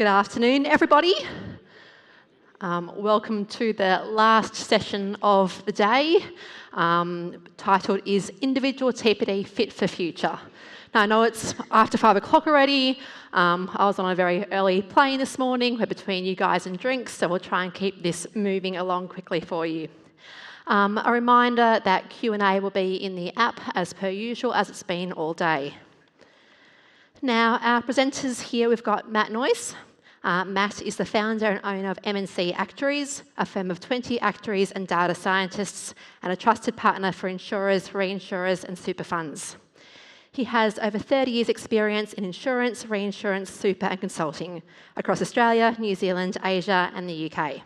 Good afternoon, everybody. Welcome to the last session of the day, titled is Individual TPD Fit for Future. Now, I know it's after 5 o'clock already. I was on a very early plane this morning. We're between you guys and drinks, so we'll try and keep this moving along quickly for you. A reminder that Q&A will be in the app as per usual, as it's been all day. Now, our presenters here, we've got Matt Noyce. Matt is the founder and owner of M&C Actuaries, a firm of 20 actuaries and data scientists, and a trusted partner for insurers, reinsurers, and super funds. He has over 30 years' experience in insurance, reinsurance, super, and consulting across Australia, New Zealand, Asia, and the UK.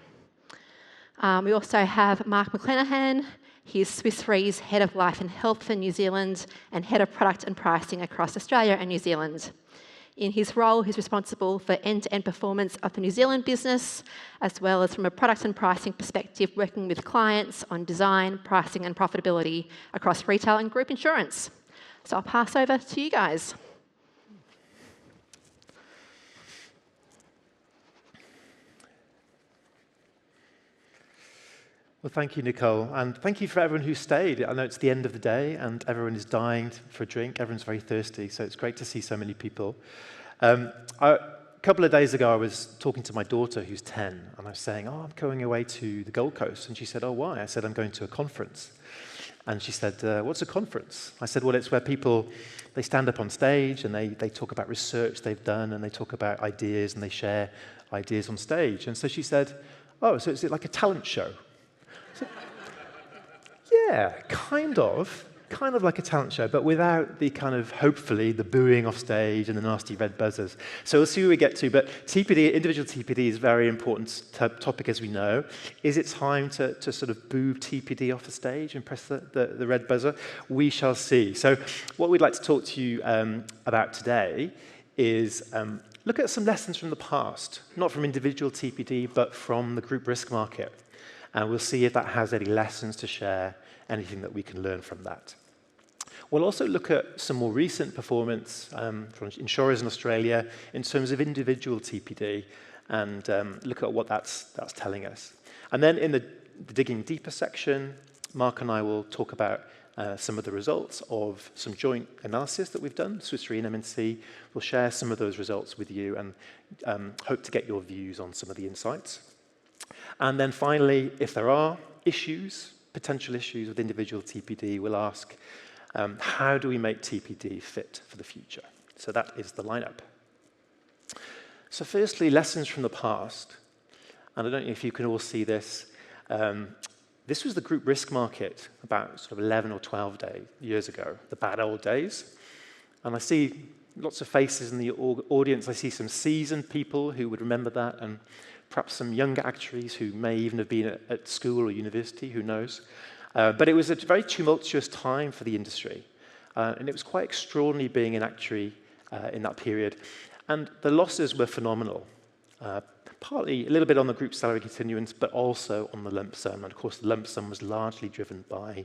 We also have Mark McClenaghan. He is Swiss Re's Head of Life and Health for New Zealand and Head of Product and Pricing across Australia and New Zealand. In his role, he's responsible for end-to-end performance of the New Zealand business, as well as from a product and pricing perspective, working with clients on design, pricing, and profitability across retail and group insurance. So I'll pass over to you guys. Well, thank you, Nicole, and thank you for everyone who stayed. I know it's the end of the day, and everyone is dying for a drink. Everyone's very thirsty, so it's great to see so many people. A couple of days ago, I was talking to my daughter, who's 10, and I was saying, I'm going away to the Gold Coast. And she said, why? I said, I'm going to a conference. And she said, what's a conference? I said, well, it's where people, they stand up on stage, and they talk about research they've done, and they talk about ideas, and they share ideas on stage. And so she said, so is it like a talent show? Yeah, kind of like a talent show, but without the kind of, hopefully, the booing off stage and the nasty red buzzers. So we'll see where we get to, but TPD, individual TPD is a very important topic, as we know. Is it time to sort of boo TPD off the stage and press the red buzzer? We shall see. So what we'd like to talk to you about today is look at some lessons from the past, not from individual TPD, but from the group risk market. And we'll see if that has any lessons to share, anything that we can learn from that. We'll also look at some more recent performance from insurers in Australia in terms of individual TPD and look at what that's telling us. And then in the digging deeper section, Mark and I will talk about some of the results of some joint analysis that we've done, Swiss Re and M&C. We'll share some of those results with you and hope to get your views on some of the insights. And then finally, if there are potential issues with individual TPD, we'll ask, how do we make TPD fit for the future? So that is the lineup. So firstly, lessons from the past. And I don't know if you can all see this. This was the group risk market about sort of 11 or 12 years ago, the bad old days. And I see lots of faces in the audience. I see some seasoned people who would remember that, and perhaps some younger actuaries who may even have been at school or university, who knows. But it was a very tumultuous time for the industry. And it was quite extraordinary being an actuary in that period. And the losses were phenomenal, partly a little bit on the group salary continuance, but also on the lump sum. And of course, the lump sum was largely driven by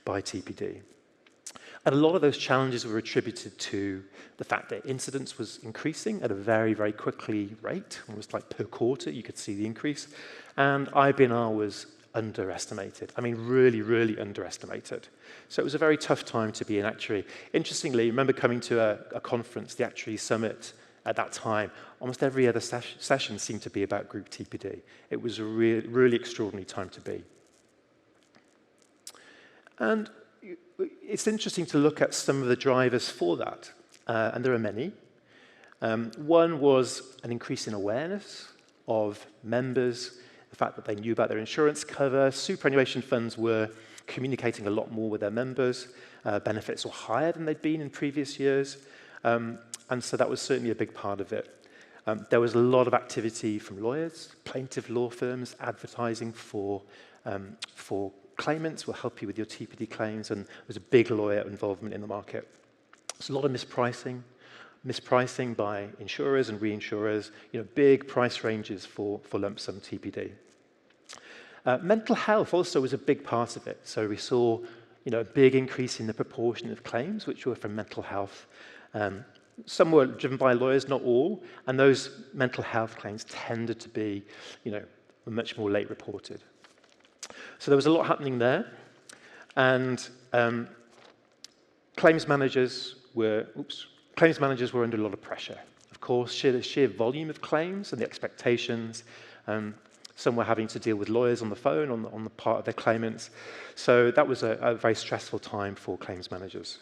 TPD. And a lot of those challenges were attributed to the fact that incidence was increasing at a very, very quickly rate. It was like per quarter, you could see the increase. And IBNR was underestimated. I mean, really, really underestimated. So it was a very tough time to be an actuary. Interestingly, I remember coming to a conference, the Actuaries Summit, at that time. Almost every other session seemed to be about group TPD. It was a really extraordinary time to be. And it's interesting to look at some of the drivers for that, and there are many. One was an increase in awareness of members, the fact that they knew about their insurance cover. Superannuation funds were communicating a lot more with their members. Benefits were higher than they'd been in previous years, and so that was certainly a big part of it. There was a lot of activity from lawyers, plaintiff law firms, advertising for claimants will help you with your TPD claims, and there's a big lawyer involvement in the market. There's a lot of mispricing by insurers and reinsurers, big price ranges for lump sum TPD. Mental health also was a big part of it. So we saw a big increase in the proportion of claims which were from mental health some were driven by lawyers, not all, and those mental health claims tended to be, much more late reported. So there was a lot happening there, and claims managers were under a lot of pressure. Of course, the sheer volume of claims and the expectations. Some were having to deal with lawyers on the phone on the part of their claimants. So that was a very stressful time for claims managers.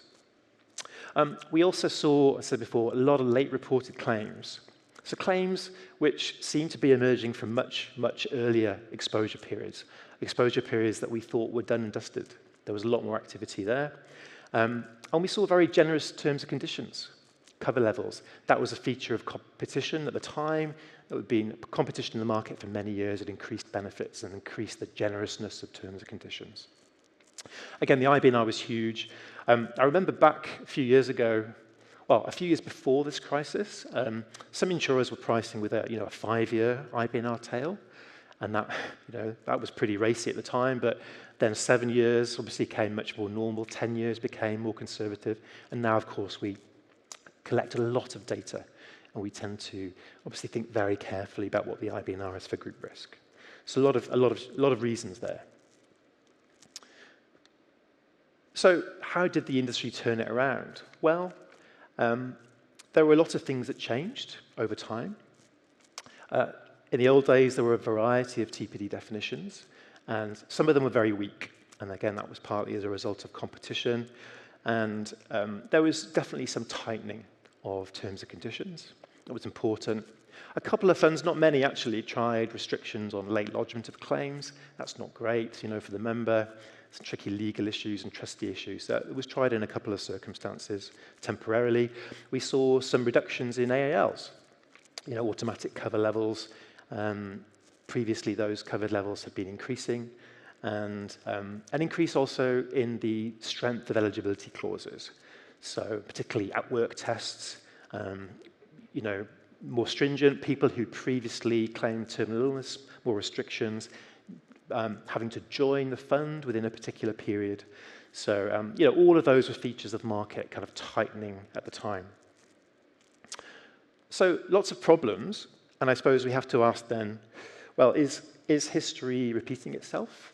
We also saw, as I said before, a lot of late reported claims. So claims which seemed to be emerging from much, much earlier exposure periods that we thought were done and dusted. There was a lot more activity there. And we saw very generous terms and conditions, cover levels. That was a feature of competition at the time. There had been competition in the market for many years. It increased benefits and increased the generousness of terms and conditions. Again, the IBNR was huge. I remember back a few years ago, a few years before this crisis, some insurers were pricing with a 5-year IBNR tail, and that was pretty racy at the time. But then 7 years obviously became much more normal. 10 years became more conservative, and now, of course, we collect a lot of data, and we tend to obviously think very carefully about what the IBNR is for group risk. So a lot of reasons there. So how did the industry turn it around? Well, there were a lot of things that changed over time. In the old days, there were a variety of TPD definitions, and some of them were very weak. And again, that was partly as a result of competition. And there was definitely some tightening of terms and conditions. That was important. A couple of funds, not many actually, tried restrictions on late lodgement of claims. That's not great, for the member. Some tricky legal issues and trustee issues. So it was tried in a couple of circumstances temporarily. We saw some reductions in AALs, automatic cover levels. Previously, those covered levels had been increasing, and an increase also in the strength of eligibility clauses. So particularly at-work tests, more stringent. People who previously claimed terminal illness, more restrictions. Having to join the fund within a particular period. So, all of those were features of market kind of tightening at the time. So, lots of problems, and I suppose we have to ask then, well, is history repeating itself?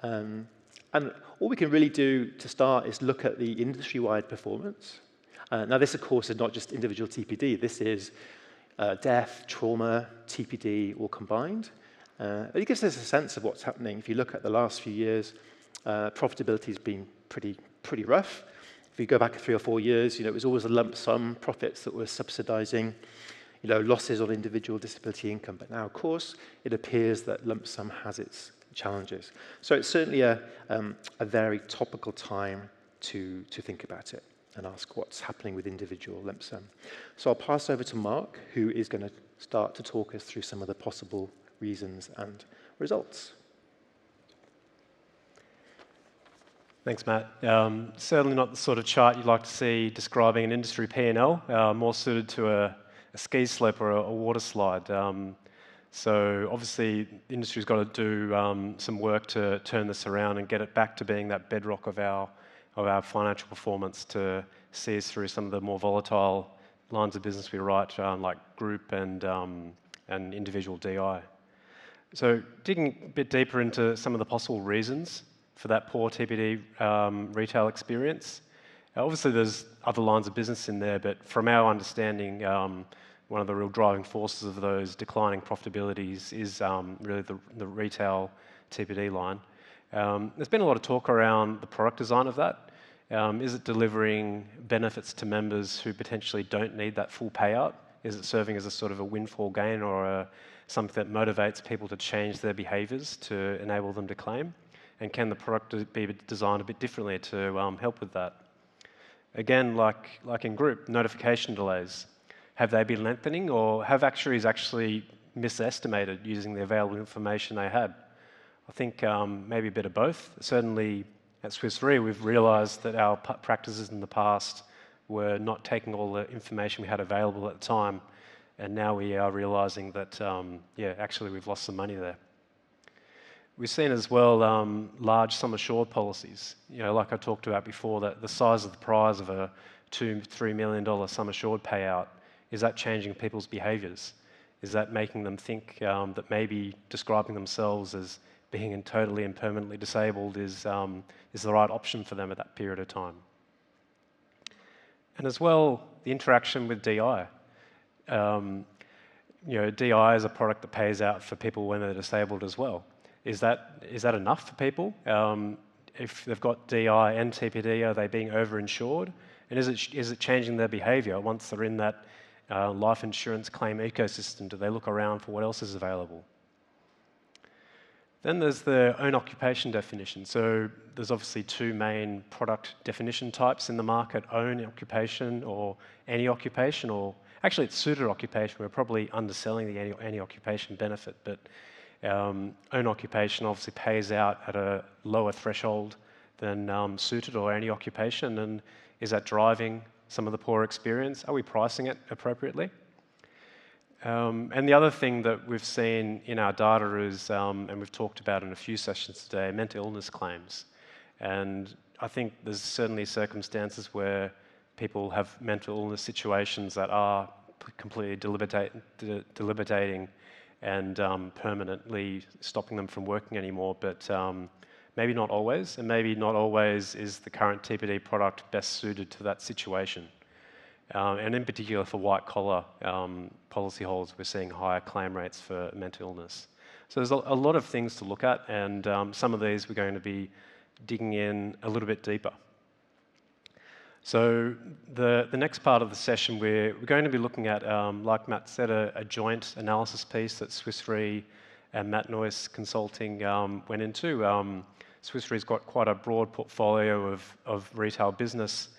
And all we can really do to start is look at the industry-wide performance. Now, this, of course, is not just individual TPD. This is death, trauma, TPD, all combined. It gives us a sense of what's happening. If you look at the last few years, profitability has been pretty rough. If you go back 3 or 4 years, it was always a lump sum profits that were subsidizing, losses on individual disability income. But now, of course, it appears that lump sum has its challenges. So it's certainly a very topical time to think about it and ask what's happening with individual lump sum. So I'll pass over to Mark, who is going to start to talk us through some of the possible reasons and results. Thanks, Matt. Certainly not the sort of chart you'd like to see describing an industry P&L, more suited to a ski slope or a water slide. So obviously, the industry's got to do some work to turn this around and get it back to being that bedrock of our financial performance to see us through some of the more volatile lines of business we write, like group and individual DI. So digging a bit deeper into some of the possible reasons for that poor TPD retail experience. Obviously, there's other lines of business in there, but from our understanding, one of the real driving forces of those declining profitabilities is really the retail TPD line. There's been a lot of talk around the product design of that. Is it delivering benefits to members who potentially don't need that full payout? Is it serving as a sort of a windfall gain or something that motivates people to change their behaviours to enable them to claim? And can the product be designed a bit differently to help with that? Again, like in group, notification delays. Have they been lengthening, or have actuaries actually misestimated using the available information they had? I think maybe a bit of both. Certainly at Swiss Re, we've realised that our practices in the past were not taking all the information we had available at the time, and now we are realising that, actually we've lost some money there. We've seen as well large sum assured policies. Like I talked about before, that the size of the prize of a $2-3 million sum assured payout, is that changing people's behaviours? Is that making them think that maybe describing themselves as being totally and permanently disabled is the right option for them at that period of time? And as well, the interaction with DI. DI is a product that pays out for people when they're disabled as well. Is that enough for people? If they've got DI and TPD, are they being overinsured? And is it changing their behaviour once they're in that life insurance claim ecosystem? Do they look around for what else is available? Then there's the own occupation definition. So there's obviously two main product definition types in the market: own occupation or any occupation, or actually it's suited occupation. We're probably underselling the any occupation benefit, but own occupation obviously pays out at a lower threshold than suited or any occupation. And is that driving some of the poor experience? Are we pricing it appropriately? And the other thing that we've seen in our data is, and we've talked about in a few sessions today, mental illness claims. And I think there's certainly circumstances where people have mental illness situations that are completely debilitating and permanently stopping them from working anymore, but maybe not always, and maybe not always is the current TPD product best suited to that situation. And in particular for white-collar policyholders, we're seeing higher claim rates for mental illness. So there's a lot of things to look at, and some of these we're going to be digging in a little bit deeper. So the next part of the session, we're going to be looking at, like Matt said, a joint analysis piece that Swiss Re and Matt Noyce Consulting went into. Swiss Re's got quite a broad portfolio of retail business.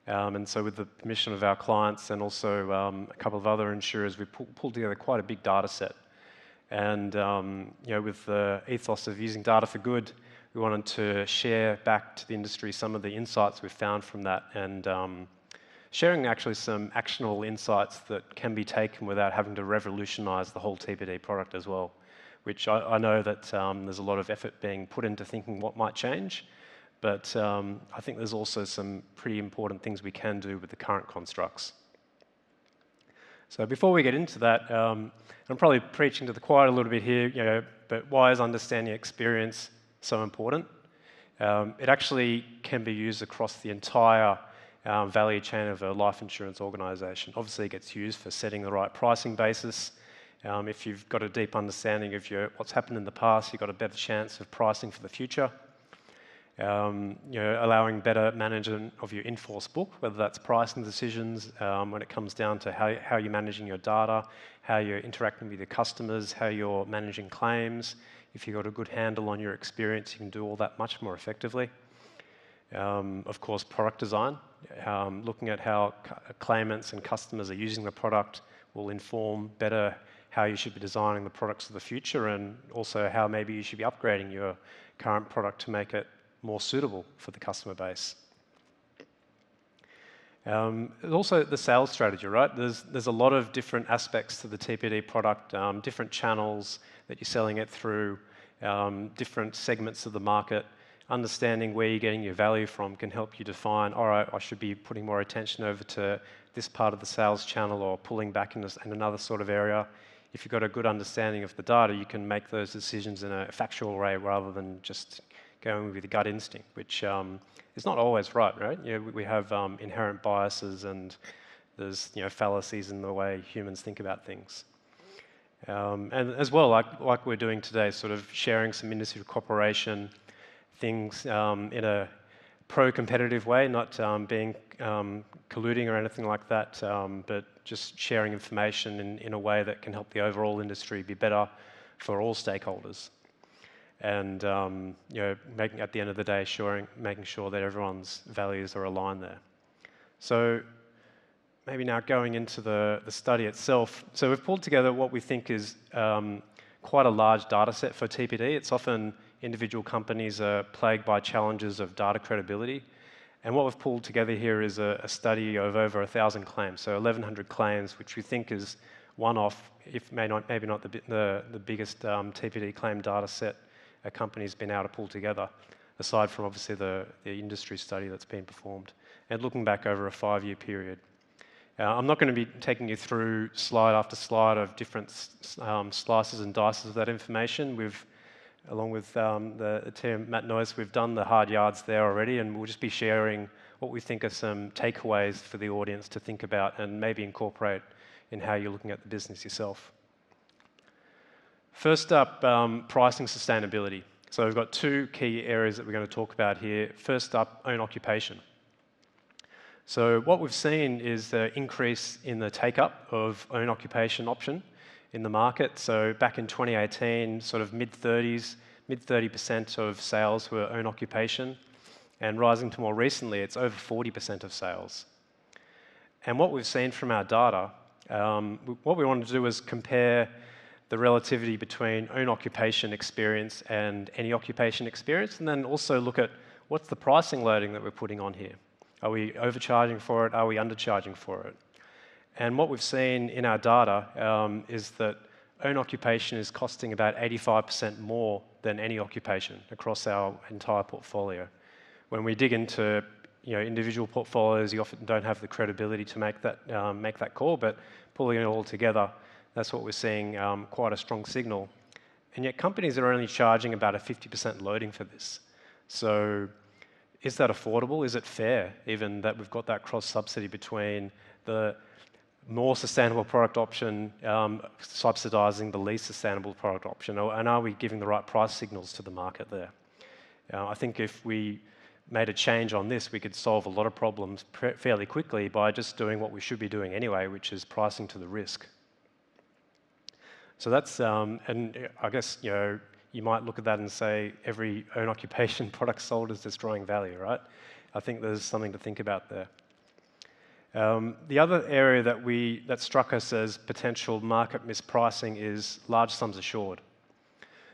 And so with the permission of our clients and also a couple of other insurers, we pulled together quite a big data set. And with the ethos of using data for good, we wanted to share back to the industry some of the insights we've found from that, and sharing actually some actionable insights that can be taken without having to revolutionize the whole TPD product as well, which I know that there's a lot of effort being put into thinking what might change. But I think there's also some pretty important things we can do with the current constructs. So before we get into that, I'm probably preaching to the choir a little bit here, but why is understanding experience so important? It actually can be used across the entire value chain of a life insurance organisation. Obviously, it gets used for setting the right pricing basis. If you've got a deep understanding of what's happened in the past, you've got a better chance of pricing for the future. Allowing better management of your in-force book, whether that's pricing decisions, when it comes down to how you're managing your data, how you're interacting with your customers, how you're managing claims. If you've got a good handle on your experience, you can do all that much more effectively. Of course, product design, looking at how claimants and customers are using the product will inform better how you should be designing the products of the future, and also how maybe you should be upgrading your current product to make it more suitable for the customer base. Also the sales strategy, right? There's a lot of different aspects to the TPD product, different channels that you're selling it through, different segments of the market. Understanding where you're getting your value from can help you define, all right, I should be putting more attention over to this part of the sales channel, or pulling back in another sort of area. If you've got a good understanding of the data, you can make those decisions in a factual way rather than just going with the gut instinct, which is not always right? We have inherent biases, and there's fallacies in the way humans think about things. And as well, like we're doing today, sort of sharing some industry cooperation things in a pro-competitive way, not being colluding or anything like that, but just sharing information in a way that can help the overall industry be better for all stakeholders. And at the end of the day, making sure that everyone's values are aligned there. So maybe now going into the study itself. So we've pulled together what we think is quite a large data set for TPD. It's often individual companies are plagued by challenges of data credibility. And what we've pulled together here is a study of over 1,000 claims, so 1,100 claims, which we think is one-off, maybe not the biggest TPD claim data set a company's been able to pull together, aside from obviously the industry study that's been performed. and looking back over a 5-year period. I'm not going to be taking you through slide after slide of different slices and dices of that information. Along with the team, Matt Noyes, we've done the hard yards there already, and we'll just be sharing what we think are some takeaways for the audience to think about and maybe incorporate in how you're looking at the business yourself. First up, pricing sustainability. So we've got 2 key areas that we're going to talk about here. First up, own occupation. So what we've seen is the increase in the take-up of own occupation option in the market. So back in 2018, sort of mid-30% of sales were own occupation, and rising to more recently, it's over 40% of sales. And what we've seen from our data, what we wanted to do was compare the relativity between own occupation experience and any occupation experience, and then also look at what's the pricing loading that we're putting on here. Are we overcharging for it? Are we undercharging for it? And what we've seen in our data is that own occupation is costing about 85% more than any occupation across our entire portfolio. When we dig into individual portfolios, you often don't have the credibility to make that call, but pulling it all together, that's what we're seeing, quite a strong signal. And yet companies are only charging about a 50% loading for this. So is that affordable? Is it fair, even that we've got that cross-subsidy between the more sustainable product option subsidising the least sustainable product option? And are we giving the right price signals to the market there? I think if we made a change on this, we could solve a lot of problems fairly quickly by just doing what we should be doing anyway, which is pricing to the risk. So that's, and I guess, you might look at that and say every own occupation product sold is destroying value, right? I think there's something to think about there. The other area that struck us as potential market mispricing is large sums assured.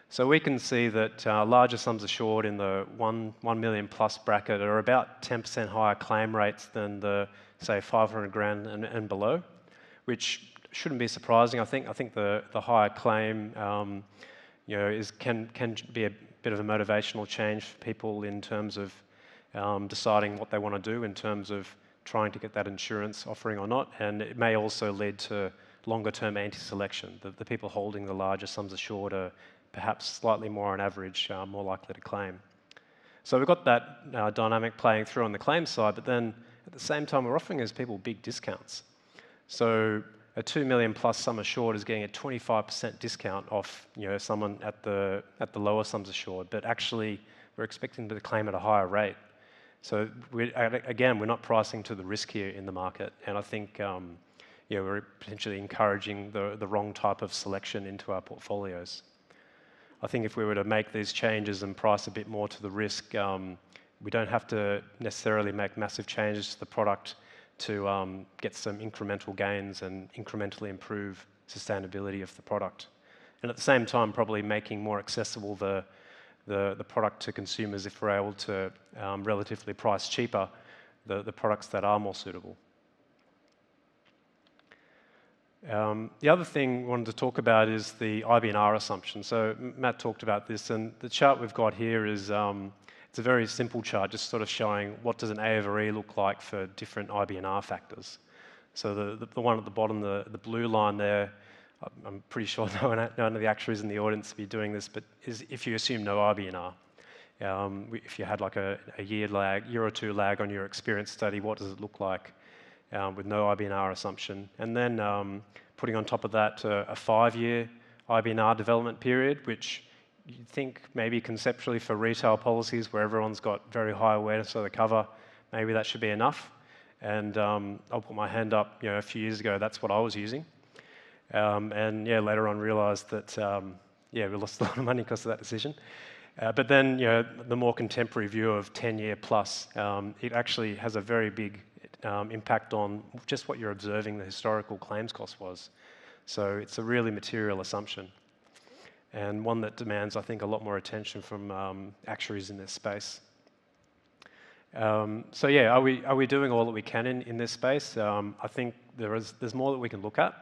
So we can see that larger sums assured in the 1 million plus bracket are about 10% higher claim rates than the, say, 500 grand and below, which shouldn't be surprising. I think the higher claim can be a bit of a motivational change for people in terms of deciding what they want to do in terms of trying to get that insurance offering or not, and it may also lead to longer-term anti-selection. The people holding the larger sums assured are perhaps slightly more on average, more likely to claim. So we've got that dynamic playing through on the claim side, but then at the same time we're offering those people big discounts. So a 2 million plus sum assured is getting a 25% discount off someone at the lower sums assured, but actually we're expecting them to claim at a higher rate. So we're not pricing to the risk here in the market, and I think we're potentially encouraging the wrong type of selection into our portfolios. I think if we were to make these changes and price a bit more to the risk, we don't have to necessarily make massive changes to the product to get some incremental gains and incrementally improve sustainability of the product. And at the same time, probably making more accessible the product to consumers if we're able to relatively price cheaper the products that are more suitable. The other thing we wanted to talk about is the IBNR assumption. So Matt talked about this, and the chart we've got here is it's a very simple chart, just sort of showing what does an A over E look like for different IBNR factors. So the one at the bottom, the blue line there, I'm pretty sure none of the actuaries in the audience will be doing this, but is if you assume no IBNR. If you had like a year or two lag on your experience study, what does it look like with no IBNR assumption? And then putting on top of that a 5-year IBNR development period, which you'd think maybe conceptually for retail policies where everyone's got very high awareness of the cover, maybe that should be enough. And I'll put my hand up, a few years ago, that's what I was using. Later on realised that, we lost a lot of money because of that decision. But then, the more contemporary view of 10-year plus, it actually has a very big impact on just what you're observing the historical claims cost was. So it's a really material assumption, and one that demands, I think, a lot more attention from actuaries in this space. Are we doing all that we can in this space? I think there's more that we can look at.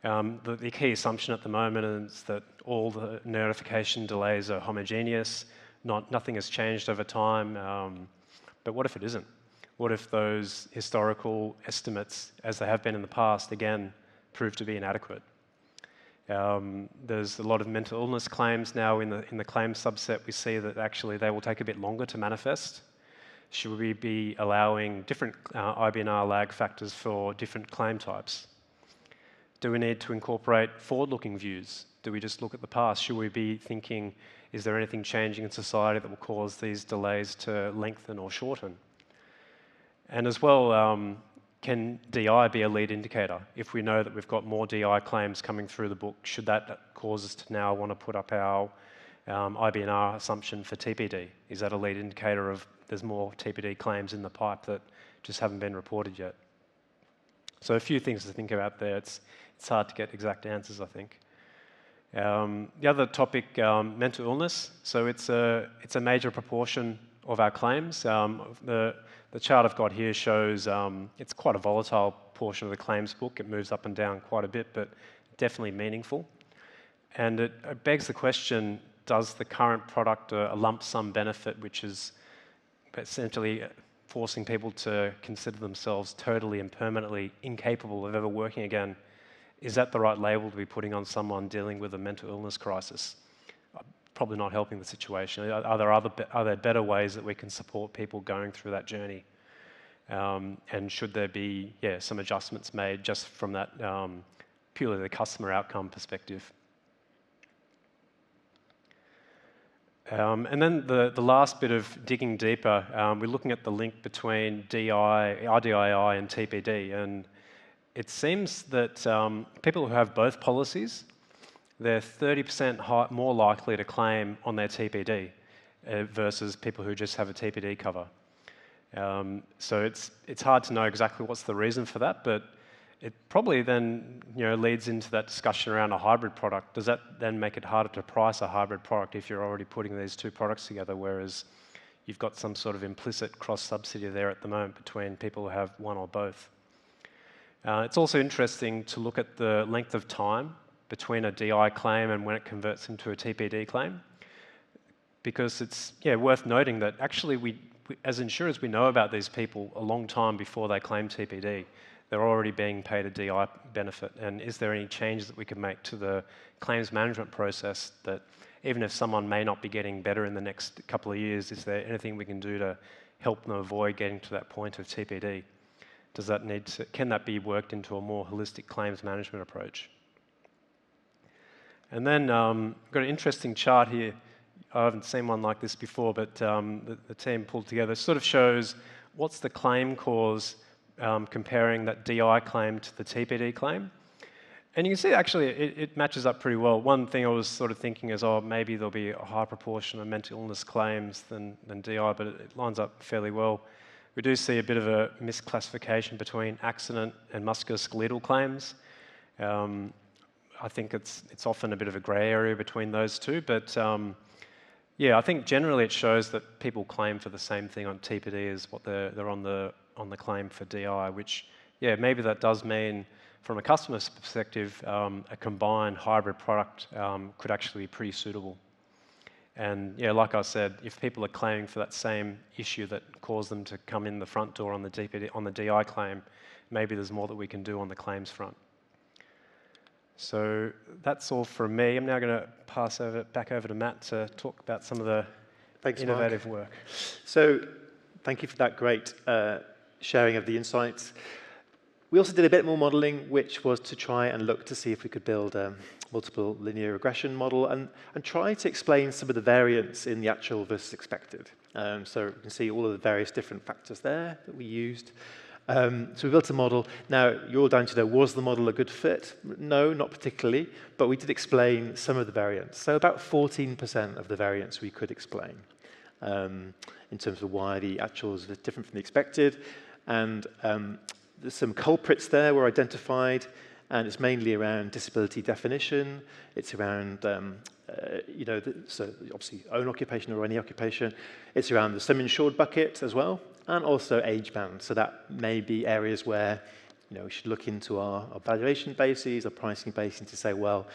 The key assumption at the moment is that all the notification delays are homogeneous, nothing has changed over time, but what if it isn't? What if those historical estimates, as they have been in the past, again, prove to be inadequate? There's a lot of mental illness claims now in the claim subset. We see that actually they will take a bit longer to manifest. Should we be allowing different IBNR lag factors for different claim types? Do we need to incorporate forward-looking views? Do we just look at the past? Should we be thinking, is there anything changing in society that will cause these delays to lengthen or shorten? And as well, can DI be a lead indicator? If we know that we've got more DI claims coming through the book, should that cause us to now want to put up our IBNR assumption for TPD? Is that a lead indicator of there's more TPD claims in the pipe that just haven't been reported yet? So a few things to think about there. It's hard to get exact answers, I think. The other topic, mental illness. So it's a major proportion of our claims. The chart I've got here shows it's quite a volatile portion of the claims book. It moves up and down quite a bit, but definitely meaningful. And it begs the question, does the current product a lump sum benefit, which is essentially forcing people to consider themselves totally and permanently incapable of ever working again, is that the right label to be putting on someone dealing with a mental illness crisis? Probably not helping the situation. Are there better ways that we can support people going through that journey? And should there be some adjustments made just from that purely the customer outcome perspective? And then the last bit of digging deeper, we're looking at the link between RDII and TPD, and it seems that people who have both policies, they're 30% more likely to claim on their TPD versus people who just have a TPD cover. So it's hard to know exactly what's the reason for that, but it probably then leads into that discussion around a hybrid product. Does that then make it harder to price a hybrid product if you're already putting these two products together, whereas you've got some sort of implicit cross-subsidy there at the moment between people who have one or both? It's also interesting to look at the length of time between a DI claim and when it converts into a TPD claim, because it's worth noting that actually we as insurers, we know about these people a long time before they claim TPD. They're already being paid a DI benefit, and is there any change that we can make to the claims management process that even if someone may not be getting better in the next couple of years, is there anything we can do to help them avoid getting to that point of TPD? Can that be worked into a more holistic claims management approach? And then I've got an interesting chart here. I haven't seen one like this before, but the team pulled together. It sort of shows what's the claim cause comparing that DI claim to the TPD claim. And you can see actually it matches up pretty well. One thing I was sort of thinking is, maybe there'll be a higher proportion of mental illness claims than DI, but it lines up fairly well. We do see a bit of a misclassification between accident and musculoskeletal claims. I think it's often a bit of a grey area between those two, but I think generally it shows that people claim for the same thing on TPD as what they're on the claim for DI, which maybe that does mean from a customer's perspective a combined hybrid product could actually be pretty suitable. And like I said, if people are claiming for that same issue that caused them to come in the front door on the DI claim, maybe there's more that we can do on the claims front. So that's all from me. I'm now going to pass back over to Matt to talk about some of the innovative work. So thank you for that great sharing of the insights. We also did a bit more modeling, which was to try and look to see if we could build a multiple linear regression model and try to explain some of the variance in the actual versus expected. So you can see all of the various different factors there that we used. So we built a model. Now, you're all down to know, was the model a good fit? No, not particularly, but we did explain some of the variance. So about 14% of the variance we could explain in terms of why the actuals are different from the expected. And there's some culprits there were identified, and it's mainly around disability definition. It's around, so obviously own occupation or any occupation. It's around the sum insured bucket as well, and also age band. So that may be areas where we should look into our valuation bases, our pricing bases to say, well,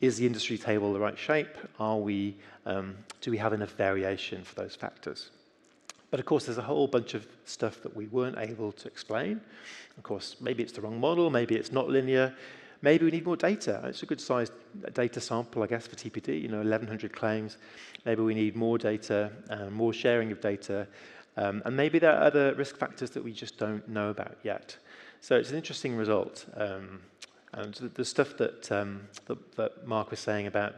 is the industry table the right shape? Do we have enough variation for those factors? But of course, there's a whole bunch of stuff that we weren't able to explain. Of course, maybe it's the wrong model, maybe it's not linear, maybe we need more data. It's a good sized data sample, I guess, for TPD, 1,100 claims. Maybe we need more data, more sharing of data, and maybe there are other risk factors that we just don't know about yet. So it's an interesting result. And the stuff that Mark was saying about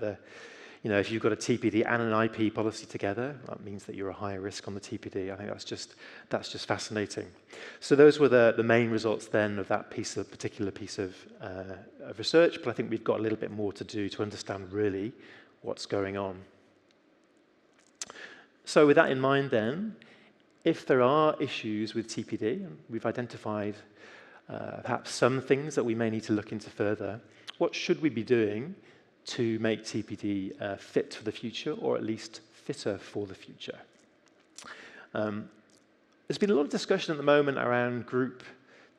if you've got a TPD and an IP policy together, that means that you're a higher risk on the TPD. I think that's just fascinating. So those were the main results then of that particular piece of research, but I think we've got a little bit more to do to understand really what's going on. So with that in mind then, if there are issues with TPD, we've identified perhaps some things that we may need to look into further, what should we be doing to make TPD fit for the future, or at least fitter for the future? There's been a lot of discussion at the moment around group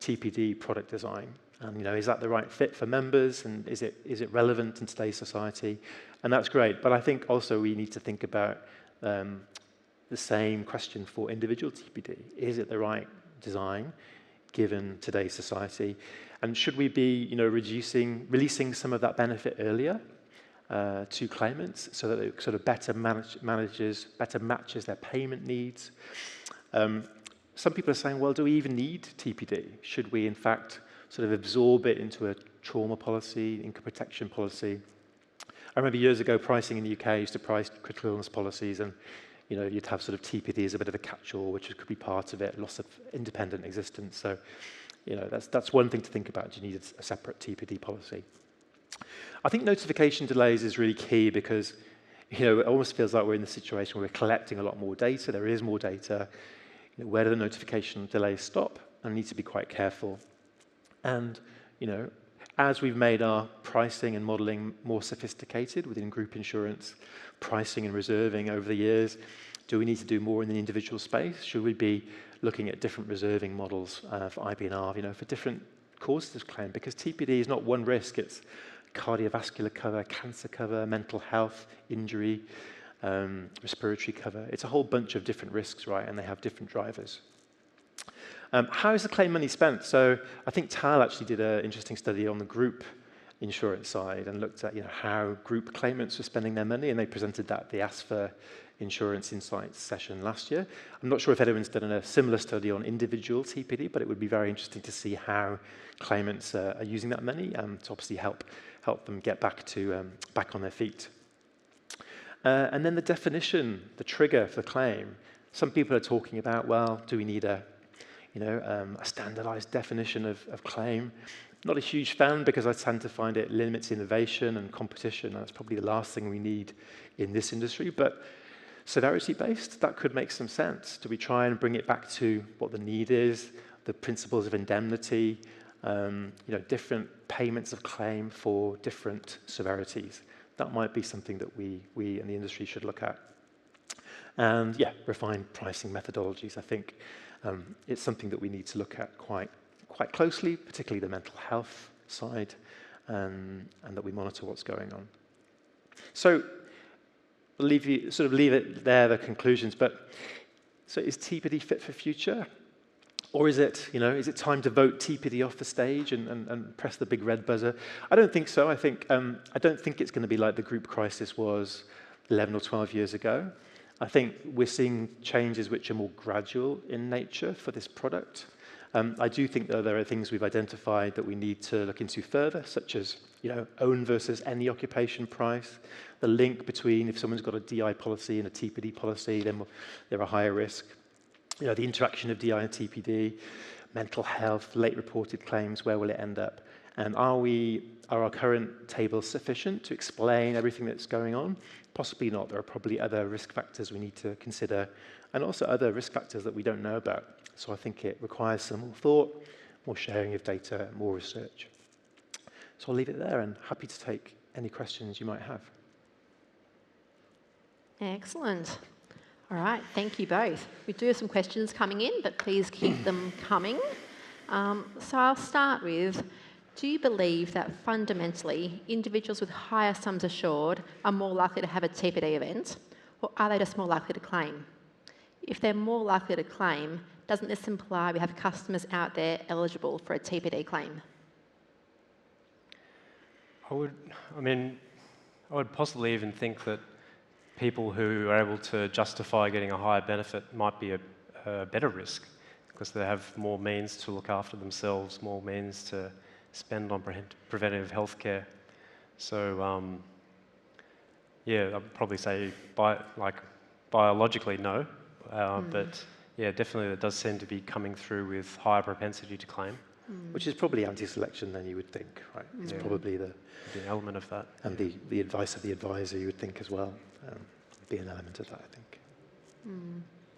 TPD product design. And is that the right fit for members, and is it relevant in today's society? And that's great, but I think also we need to think about the same question for individual TPD. Is it the right design given today's society? And should we be releasing some of that benefit earlier to claimants so that it sort of better matches their payment needs? Some people are saying, well, do we even need TPD? Should we, in fact, sort of absorb it into a trauma policy, income protection policy? I remember years ago pricing in the UK used to price critical illness policies, and you'd have sort of TPD as a bit of a catch-all, which could be part of it, loss of independent existence. So, that's one thing to think about. Do you need a separate TPD policy? I think notification delays is really key because, it almost feels like we're in the situation where we're collecting a lot more data. There is more data. Where do the notification delays stop? And we need to be quite careful. And, as we've made our pricing and modeling more sophisticated within group insurance, pricing and reserving over the years, do we need to do more in the individual space? Should we be looking at different reserving models for IBNR, for different causes of claim? Because TPD is not one risk. It's cardiovascular cover, cancer cover, mental health, injury, respiratory cover. It's a whole bunch of different risks, right? And they have different drivers. How is the claim money spent? So I think TAL actually did an interesting study on the group insurance side and looked at how group claimants were spending their money, and they presented that at the ASFA Insurance Insights session last year. I'm not sure if anyone's done a similar study on individual TPD, but it would be very interesting to see how claimants are using that money to obviously help them get back on their feet. And then the definition, the trigger for the claim. Some people are talking about, well, do we need a standardized definition of claim? Not a huge fan because I tend to find it limits innovation and competition, and that's probably the last thing we need in this industry. But severity-based, that could make some sense. Do we try and bring it back to what the need is, the principles of indemnity, different payments of claim for different severities? That might be something that we in the industry should look at. And refined pricing methodologies. I think it's something that we need to look at quite closely, particularly the mental health side, and that we monitor what's going on. So I'll leave it there, the conclusions. But so is TPD fit for future? Or is it time to vote TPD off the stage and press the big red buzzer? I don't think so. I don't think it's going to be like the group crisis was 11 or 12 years ago. I think we're seeing changes which are more gradual in nature for this product. I do think that there are things we've identified that we need to look into further, such as own versus any occupation price, the link between if someone's got a DI policy and a TPD policy, then they're a higher risk. The interaction of DI and TPD, mental health, late reported claims, where will it end up? And are our current tables sufficient to explain everything that's going on? Possibly not. There are probably other risk factors we need to consider, and also other risk factors that we don't know about. So I think it requires some more thought, more sharing of data, more research. So I'll leave it there, and happy to take any questions you might have. Excellent. All right, thank you both. We do have some questions coming in, but please keep them coming. So I'll start with, do you believe that fundamentally individuals with higher sums assured are more likely to have a TPD event, or are they just more likely to claim? If they're more likely to claim, doesn't this imply we have customers out there eligible for a TPD claim? I would possibly even think that people who are able to justify getting a higher benefit might be a better risk because they have more means to look after themselves, more means to spend on preventative health care. So, yeah, I'd probably say biologically no, but yeah, definitely it does seem to be coming through with higher propensity to claim. Which is probably anti-selection than you would think, right? It's probably the element of that. And the advice of the advisor, you would think as well, be an element of that, I think.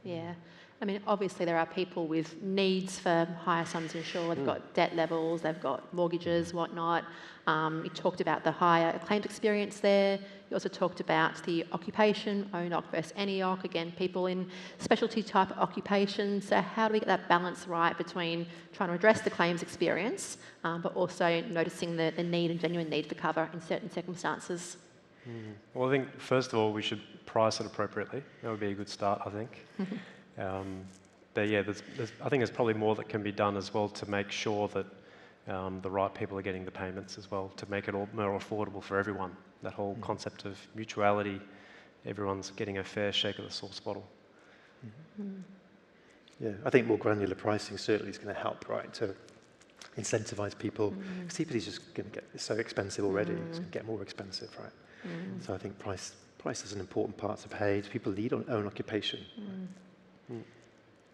Yeah. I mean, obviously there are people with needs for higher sums insured. They've got debt levels, they've got mortgages, whatnot. You talked about the higher claims experience there. You also talked about the occupation, ONOC versus NEOC. Again, people in specialty type occupations. So how do we get that balance right between trying to address the claims experience, but also noticing the need and genuine need for cover in certain circumstances? Well, I think first of all we should price it appropriately. That would be a good start, I think. But yeah, I think there's probably more that can be done as well to make sure that the right people are getting the payments as well, to make it all more affordable for everyone. That whole concept of mutuality, everyone's getting a fair shake of the sauce bottle. Yeah, I think more granular pricing certainly is going to help, right, to incentivize people. Because TPD is just going to get so expensive already, it's going to get more expensive, right? So I think price is an important part to pay. People need own occupation.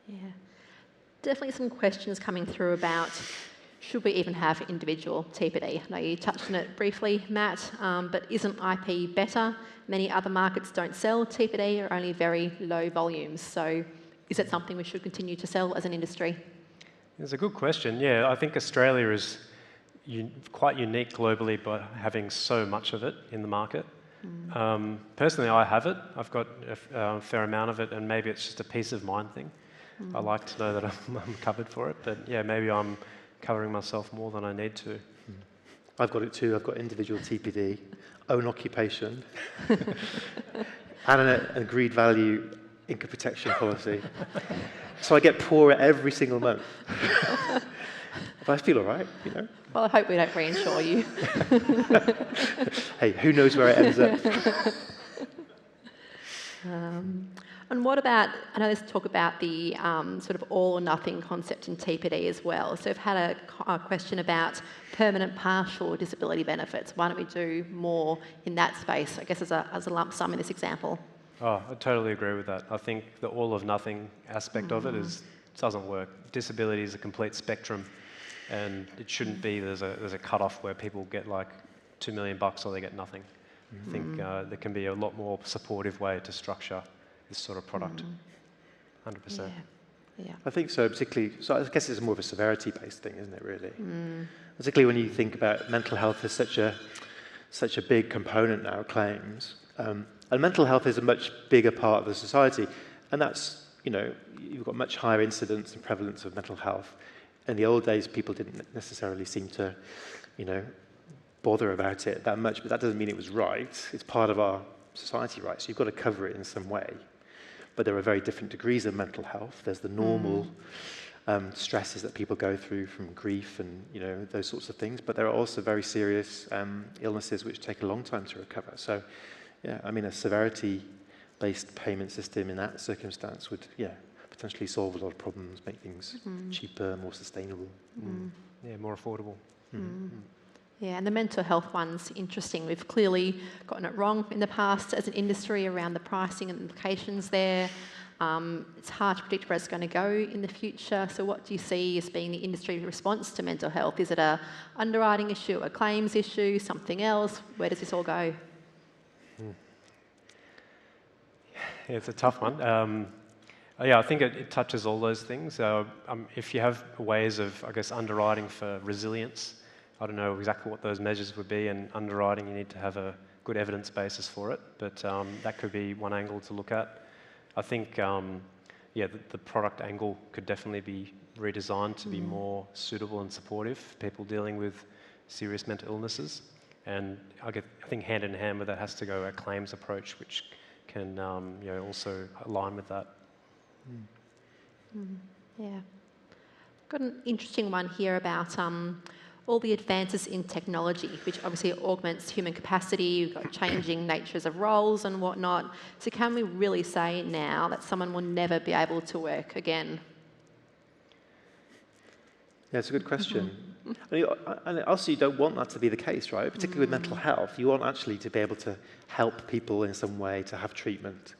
Yeah. Definitely some questions coming through about should we even have individual TPD? I know you touched on it briefly, Matt, but isn't IP better? Many other markets don't sell TPD or only very low volumes. So is it something we should continue to sell as an industry? It's a good question. Yeah, I think Australia is quite unique globally by having so much of it in the market. Personally, I have it. I've got a fair amount of it, and maybe it's just a peace of mind thing. I like to know that I'm covered for it, but yeah, maybe I'm covering myself more than I need to. I've got it too. I've got individual TPD, own occupation, and an agreed value income protection policy. So I get poorer every single month. But I feel all right, you know. Well, I hope we don't reinsure you. Hey, who knows where it ends up? And what about, I know there's talk about the sort of all or nothing concept in TPD as well. So I've had a question about permanent partial disability benefits. Why don't we do more in that space, I guess as a lump sum in this example? Oh, I totally agree with that. I think the all or nothing aspect of it doesn't work. Disability is a complete spectrum, and it shouldn't be there's a cut-off where people get like $2 million or they get nothing. I think there can be a lot more supportive way to structure this sort of product. 100%. Yeah. I think so, particularly, so I guess it's more of a severity-based thing, isn't it, really? Particularly when you think about mental health as such a big component now of claims. And mental health is a much bigger part of the society. And that's, you know, you've got much higher incidence and prevalence of mental health. In the old days, people didn't necessarily seem to, you know, bother about it that much, but that doesn't mean it was right. It's part of our society, right? So you've got to cover it in some way. But there are very different degrees of mental health. There's the normal stresses that people go through from grief and, you know, those sorts of things. But there are also very serious illnesses which take a long time to recover. So, yeah, I mean, a severity-based payment system in that circumstance would, yeah, potentially solve a lot of problems, make things cheaper, more sustainable. Yeah, more affordable. Yeah, and the mental health one's interesting. We've clearly gotten it wrong in the past as an industry around the pricing and implications there. It's hard to predict where it's going to go in the future. So what do you see as being the industry response to mental health? Is it a underwriting issue, a claims issue, something else? Where does this all go? Yeah, it's a tough one. Yeah, I think it touches all those things. If you have ways of, I guess, underwriting for resilience, I don't know exactly what those measures would be, and underwriting, you need to have a good evidence basis for it, but that could be one angle to look at. I think, yeah, the product angle could definitely be redesigned to be more suitable and supportive for people dealing with serious mental illnesses. And I think hand in hand with that has to go a claims approach, which can you know, also align with that. Yeah. Got an interesting one here about all the advances in technology, which obviously augments human capacity. We've got changing natures of roles and whatnot. So can we really say now that someone will never be able to work again? Yeah, it's a good question. I mean, and also, you don't want that to be the case, right? Particularly with mental health. You want actually to be able to help people in some way to have treatment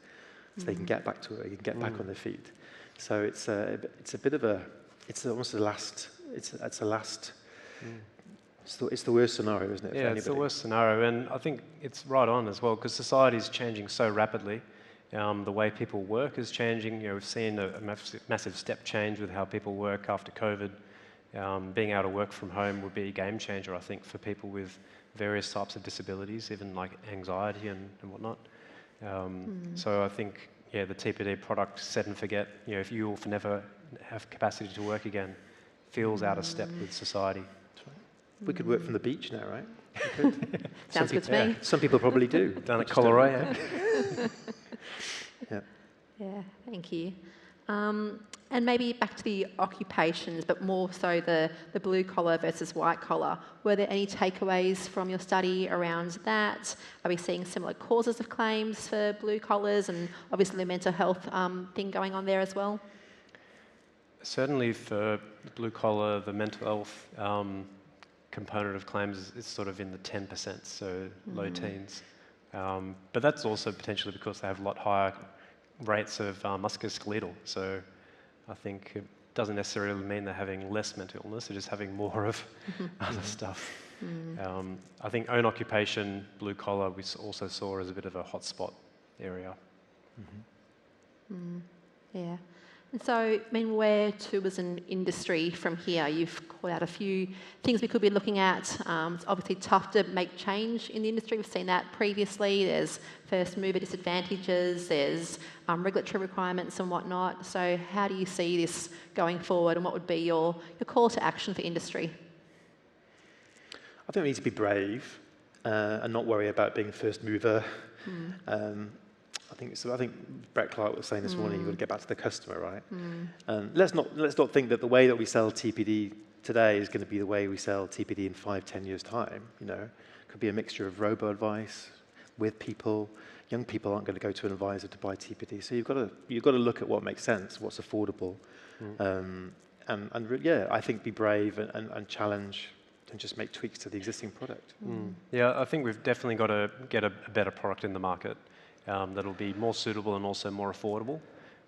so they can get back to it, get back on their feet. So it's a bit of a, it's almost a last, it's the worst scenario, isn't it? Yeah, it's the worst scenario, and I think it's right on as well because society is changing so rapidly. The way people work is changing. We've seen a massive step change with how people work after COVID. Being able to work from home would be a game changer, I think, for people with various types of disabilities, even like anxiety and whatnot. So I think, the TPD product, set and forget, if you will never have capacity to work again, feels out of step with society. We could work from the beach now, right? We could. Sounds good to me. Yeah, some people probably do. Down at Colorado. Yeah. Yeah, thank you. And maybe back to the occupations, but more so the blue collar versus white collar. Were there any takeaways from your study around that? Are we seeing similar causes of claims for blue collars and obviously the mental health thing going on there as well? Certainly for the blue collar, the mental health component of claims is sort of in the 10%, so low teens. But that's also potentially because they have a lot higher rates of musculoskeletal. So I think it doesn't necessarily mean they're having less mental illness, they're just having more of other stuff. I think own occupation, blue collar, we also saw as a bit of a hotspot area. Yeah. And so, I mean, where to as an industry from here? You've called out a few things we could be looking at. It's obviously tough to make change in the industry. We've seen that previously. There's first mover disadvantages, there's regulatory requirements and whatnot. So how do you see this going forward and what would be your call to action for industry? I think we need to be brave and not worry about being first mover. I think Brett Clark was saying this morning, you've got to get back to the customer, right? And let's not think that the way that we sell TPD today is going to be the way we sell TPD in 5-10 years' time. It could be a mixture of robo-advice with people. Young people aren't going to go to an advisor to buy TPD, so you've got to look at what makes sense, what's affordable, I think be brave and challenge and just make tweaks to the existing product. Yeah, I think we've definitely got to get a better product in the market. That'll be more suitable and also more affordable.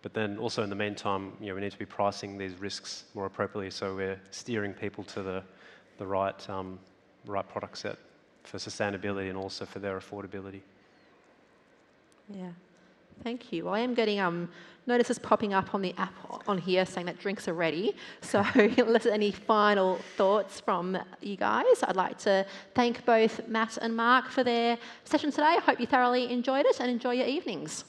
But then also in the meantime, we need to be pricing these risks more appropriately so we're steering people to the right product set for sustainability and also for their affordability. Yeah, thank you. Well, I am getting notices popping up on the app on here saying that drinks are ready. So unless there's any final thoughts from you guys, I'd like to thank both Matt and Mark for their session today. I hope you thoroughly enjoyed it and enjoy your evenings.